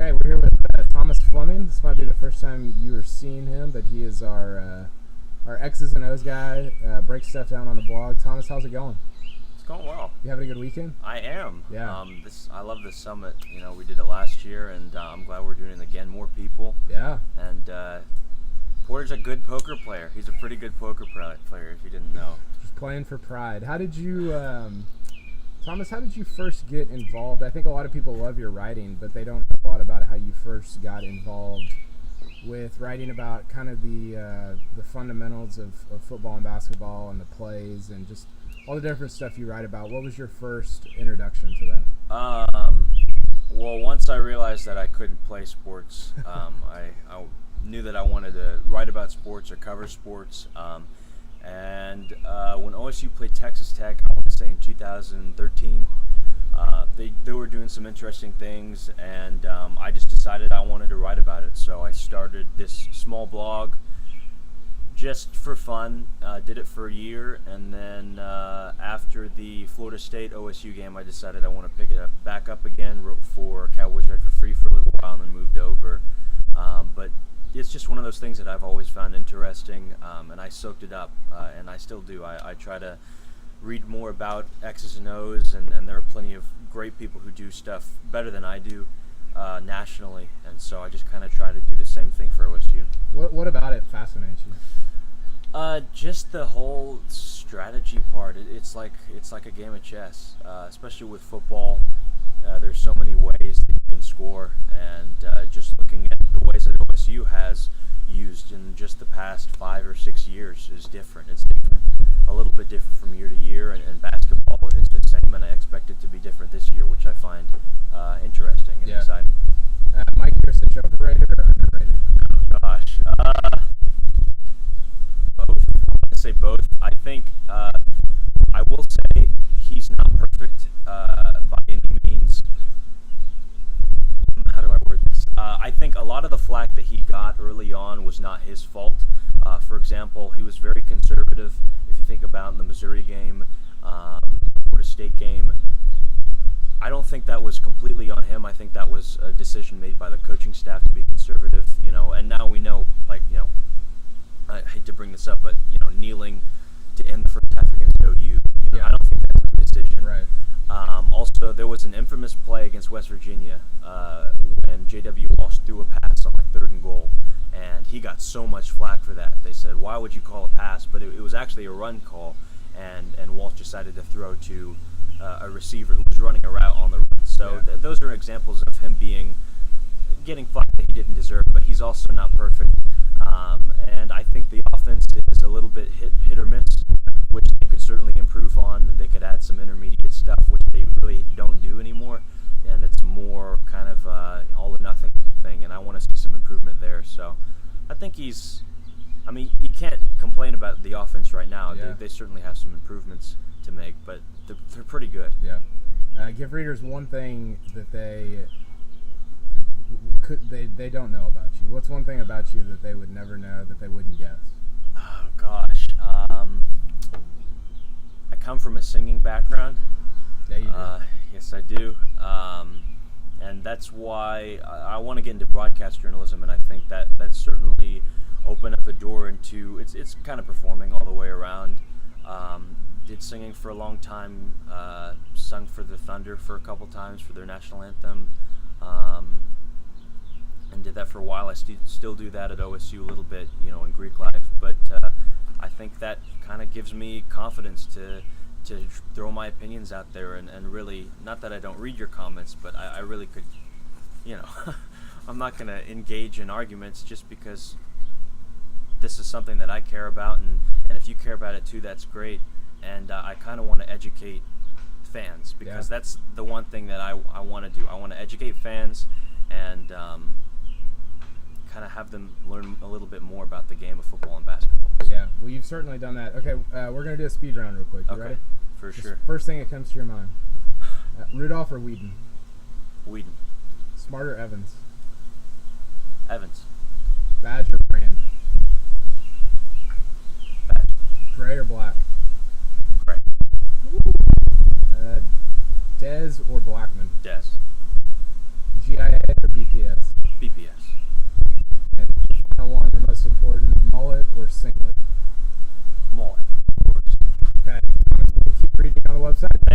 Okay, we're here with Thomas Fleming. This might be the first time you are seeing him, but he is our X's and O's guy. Breaks stuff down on the blog. Thomas, how's it going? It's going well. You having a good weekend? I am. Yeah. I love this summit. You know, we did it last year, and I'm glad we're doing it again. More people. Yeah. And Porter's a good poker player. He's a pretty good poker player, if you didn't know. Just playing for pride. How did you, Thomas? How did you first get involved? I think a lot of people love your writing, but they don't know a lot about how you first got involved with writing about kind of the fundamentals of football and basketball and the plays and just all the different stuff you write about. What was your first introduction to that? Well, once I realized that I couldn't play sports, I knew that I wanted to write about sports or cover sports. And when OSU played Texas Tech, I want to say in 2013, they were doing some interesting things, and I just decided I wanted to write about it. So I started this small blog just for fun, did it for a year, and then after the Florida State OSU game, I decided I want to pick it back up again, wrote for Cowboys Write for Free for a little while, and then moved over. But it's just one of those things that I've always found interesting, and I soaked it up, and I still do. I try to read more about X's and O's, and there are plenty of great people who do stuff better than I do nationally, and so I just kind of try to do the same thing for OSU. What about it fascinates you? Just the whole strategy part. It's like a game of chess, especially with football. There's so many ways that you can score, and just looking at the ways that OSU has used in just the past 5 or 6 years is different. It's different, a little bit different from year to year, and basketball is the same, and I expect it to be different this year, which I find interesting and exciting. Mike Yurcich, overrated or underrated? Oh gosh, both. I'm going to say both. I think I will say he's not perfect by any means. How do I word this? I think a lot of the flack that he got early on was not his fault. For example, he was very conservative. If you think about the Missouri game, the Florida State game, I don't think that was completely on him. I think that was a decision made by the coaching staff to be conservative. You know, and now we know, I hate to bring this up, but kneeling to end the first half against OU. I don't think that's a decision. Right. Also, there was an infamous play against West Virginia when J.W. Walsh threw a pass on 3rd and goal, and he got so much flack for that. They said, "Why would you call a pass?" But it was actually a run call, and Walsh decided to throw to a receiver who was running a route on the run. So those are examples of him getting flack that he didn't deserve, but he's also not perfect. And I think the offense is a little bit hit or miss, which they could certainly improve on. They could add some intermediate stuff, which they really don't do anymore, and it's more kind of all or nothing thing, and I want to see some improvement there. So I think you can't complain about the offense right now. Yeah. They certainly have some improvements to make, but they're pretty good. Yeah. Give readers one thing that they don't know about you. What's one thing about you that they would never know, that they wouldn't guess? Oh gosh, I come from a singing background. Yeah, you do. Yes, I do, and that's why I want to get into broadcast journalism, and I think that certainly opened up the door into it's kind of performing all the way around. Did singing for a long time, sung for the Thunder for a couple times for their national anthem. And did that for a while. I still do that at OSU a little bit, in Greek life. But I think that kind of gives me confidence to throw my opinions out there and really, not that I don't read your comments, but I really could, I'm not going to engage in arguments just because this is something that I care about, and if you care about it too, that's great. And I kind of want to educate fans, because that's the one thing that I want to do. I want to educate fans and kind of have them learn a little bit more about the game of football and basketball. Yeah, well, you've certainly done that. Okay, we're going to do a speed round real quick. You ready? For sure. First thing that comes to your mind. Rudolph or Whedon? Whedon. Smart or Evans? Evans. Badge or brand? Badge. Gray or black? Gray. Dez or Blackman? Des. GIA or BPS? just English? Mullet. Okay. Keep reading on the website.